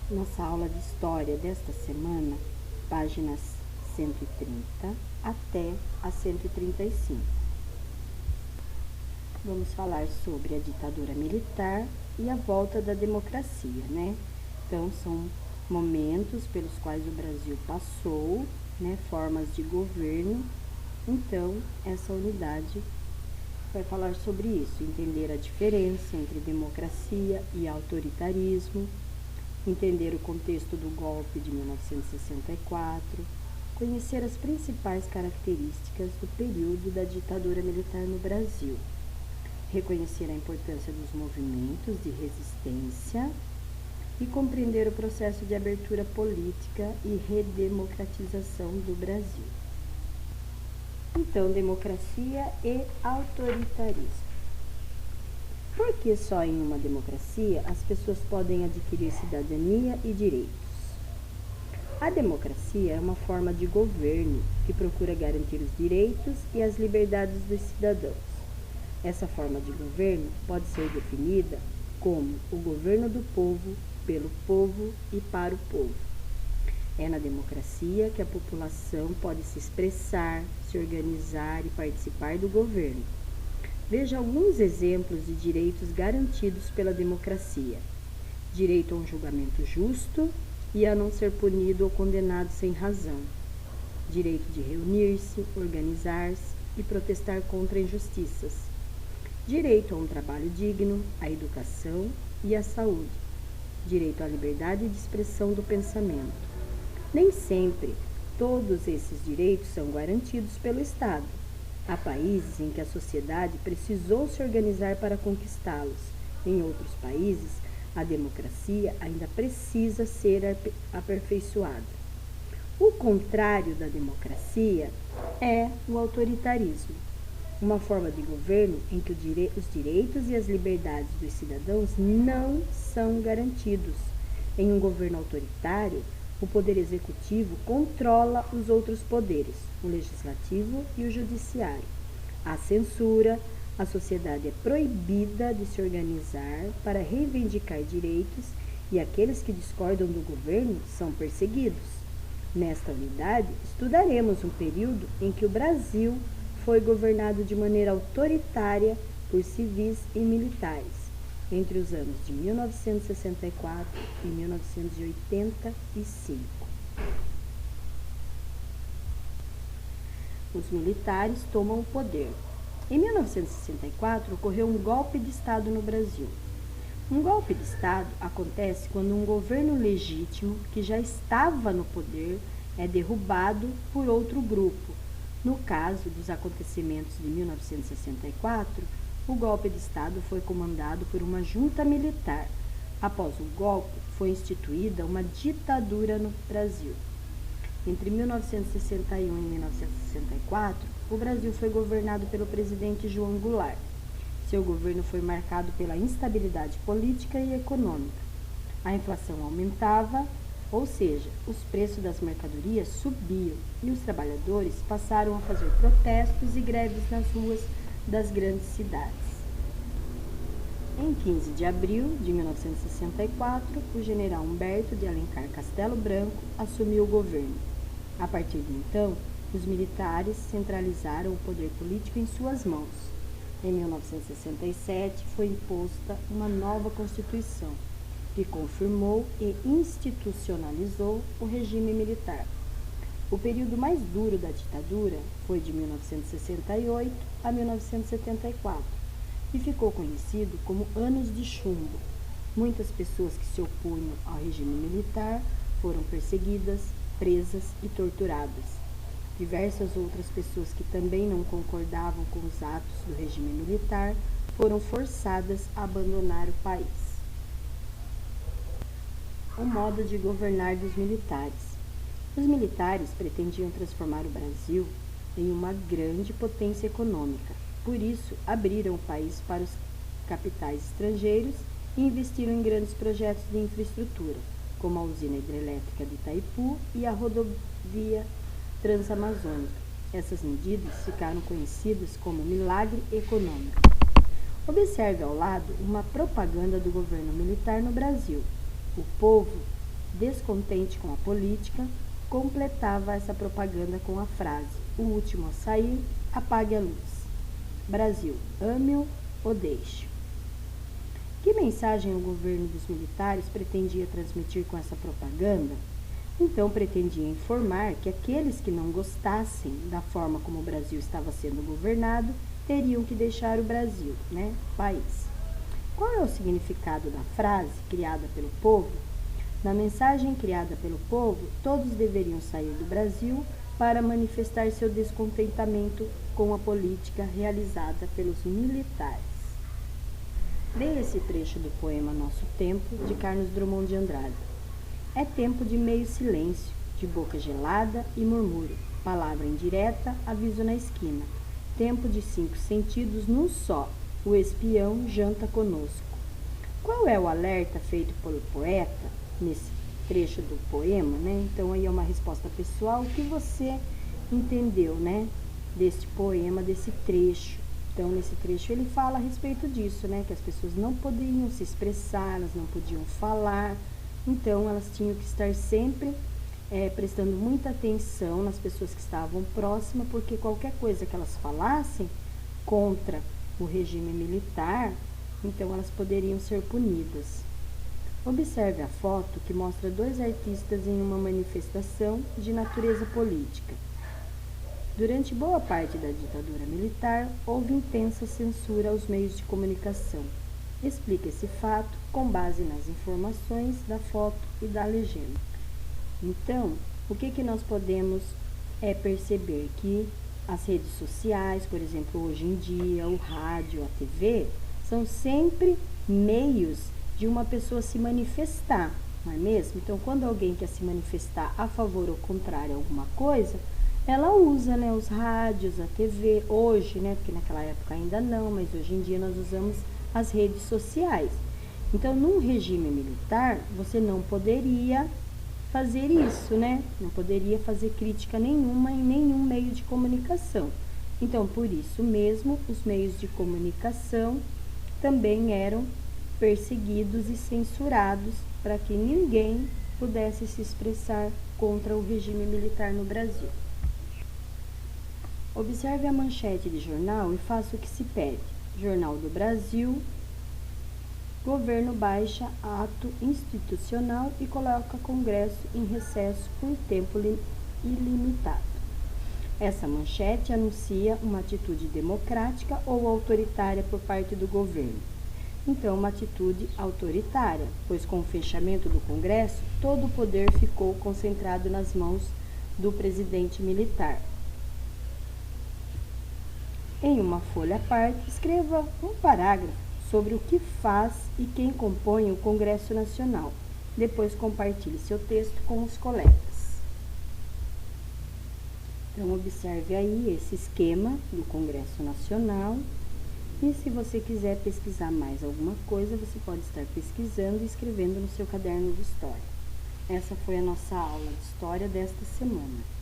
Nossa aula de História desta semana, páginas 130 até a 135. Vamos falar sobre a ditadura militar e a volta da democracia, né? Então, são momentos pelos quais o Brasil passou, né? Formas de governo. Então, essa unidade vai falar sobre isso, entender a diferença entre democracia e autoritarismo, entender o contexto do golpe de 1964, conhecer as principais características do período da ditadura militar no Brasil, reconhecer a importância dos movimentos de resistência e compreender o processo de abertura política e redemocratização do Brasil. Então, democracia e autoritarismo. Por que só em uma democracia as pessoas podem adquirir cidadania e direitos? A democracia é uma forma de governo que procura garantir os direitos e as liberdades dos cidadãos. Essa forma de governo pode ser definida como o governo do povo, pelo povo e para o povo. É na democracia que a população pode se expressar, se organizar e participar do governo. Veja alguns exemplos de direitos garantidos pela democracia: direito a um julgamento justo e a não ser punido ou condenado sem razão, direito de reunir-se, organizar-se e protestar contra injustiças, direito a um trabalho digno, à educação e à saúde, direito à liberdade de expressão do pensamento. Nem sempre todos esses direitos são garantidos pelo Estado. Há países em que a sociedade precisou se organizar para conquistá-los. Em outros países, a democracia ainda precisa ser aperfeiçoada. O contrário da democracia é o autoritarismo, uma forma de governo em que os direitos e as liberdades dos cidadãos não são garantidos. Em um governo autoritário, o poder executivo controla os outros poderes, o legislativo e o judiciário. Há censura, a sociedade é proibida de se organizar para reivindicar direitos e aqueles que discordam do governo são perseguidos. Nesta unidade, estudaremos um período em que o Brasil foi governado de maneira autoritária por civis e militares, entre os anos de 1964 e 1985. Os militares tomam o poder. Em 1964, ocorreu um golpe de Estado no Brasil. Um golpe de Estado acontece quando um governo legítimo, que já estava no poder, é derrubado por outro grupo. No caso dos acontecimentos de 1964, o golpe de Estado foi comandado por uma junta militar. Após o golpe, foi instituída uma ditadura no Brasil. Entre 1961 e 1964, o Brasil foi governado pelo presidente João Goulart. Seu governo foi marcado pela instabilidade política e econômica. A inflação aumentava, ou seja, os preços das mercadorias subiam e os trabalhadores passaram a fazer protestos e greves nas ruas das grandes cidades. Em 15 de abril de 1964, o general Humberto de Alencar Castelo Branco assumiu o governo. A partir de então, os militares centralizaram o poder político em suas mãos. Em 1967, foi imposta uma nova Constituição, que confirmou e institucionalizou o regime militar. O período mais duro da ditadura foi de 1968 a 1974 e ficou conhecido como Anos de Chumbo. Muitas pessoas que se opunham ao regime militar foram perseguidas, presas e torturadas. Diversas outras pessoas que também não concordavam com os atos do regime militar foram forçadas a abandonar o país. O modo de governar dos militares. Os militares pretendiam transformar o Brasil em uma grande potência econômica. Por isso, abriram o país para os capitais estrangeiros e investiram em grandes projetos de infraestrutura, como a usina hidrelétrica de Itaipu e a rodovia transamazônica. Essas medidas ficaram conhecidas como milagre econômico. Observe ao lado uma propaganda do governo militar no Brasil. O povo descontente com a política, completava essa propaganda com a frase: o último a sair, apague a luz. Brasil, ame-o ou deixe. Que mensagem o governo dos militares pretendia transmitir com essa propaganda? Então, pretendia informar que aqueles que não gostassem da forma como o Brasil estava sendo governado teriam que deixar o Brasil, o país. Qual é o significado da frase criada pelo povo? Na mensagem criada pelo povo, todos deveriam sair do Brasil para manifestar seu descontentamento com a política realizada pelos militares. Leia esse trecho do poema Nosso Tempo, de Carlos Drummond de Andrade. É tempo de meio silêncio, de boca gelada e murmúrio, palavra indireta, aviso na esquina. Tempo de 5 sentidos num só, o espião janta conosco. Qual é o alerta feito pelo poeta nesse trecho do poema, Então aí é uma resposta pessoal. O que você entendeu, desse poema, desse trecho? Então, nesse trecho ele fala a respeito disso, que as pessoas não poderiam se expressar, elas não podiam falar, então elas tinham que estar sempre prestando muita atenção nas pessoas que estavam próximas, porque qualquer coisa que elas falassem contra o regime militar, então elas poderiam ser punidas. Observe a foto que mostra 2 artistas em uma manifestação de natureza política. Durante boa parte da ditadura militar, houve intensa censura aos meios de comunicação. Explica esse fato com base nas informações da foto e da legenda. Então, o que nós podemos perceber? Que as redes sociais, por exemplo, hoje em dia, o rádio, a TV, são sempre meios de uma pessoa se manifestar, não é mesmo? Então, quando alguém quer se manifestar a favor ou contrário a alguma coisa, ela usa, os rádios, a TV, hoje, porque naquela época ainda não, mas hoje em dia nós usamos as redes sociais. Então, num regime militar, você não poderia fazer isso, Não poderia fazer crítica nenhuma em nenhum meio de comunicação. Então, por isso mesmo, os meios de comunicação também eram perseguidos e censurados para que ninguém pudesse se expressar contra o regime militar no Brasil. Observe a manchete de jornal e faça o que se pede. Jornal do Brasil, governo baixa ato institucional e coloca Congresso em recesso por tempo ilimitado. Essa manchete anuncia uma atitude democrática ou autoritária por parte do governo. Então, uma atitude autoritária, pois com o fechamento do Congresso, todo o poder ficou concentrado nas mãos do presidente militar. Em uma folha à parte, escreva um parágrafo sobre o que faz e quem compõe o Congresso Nacional. Depois compartilhe seu texto com os colegas. Então, observe aí esse esquema do Congresso Nacional. E se você quiser pesquisar mais alguma coisa, você pode estar pesquisando e escrevendo no seu caderno de história. Essa foi a nossa aula de história desta semana.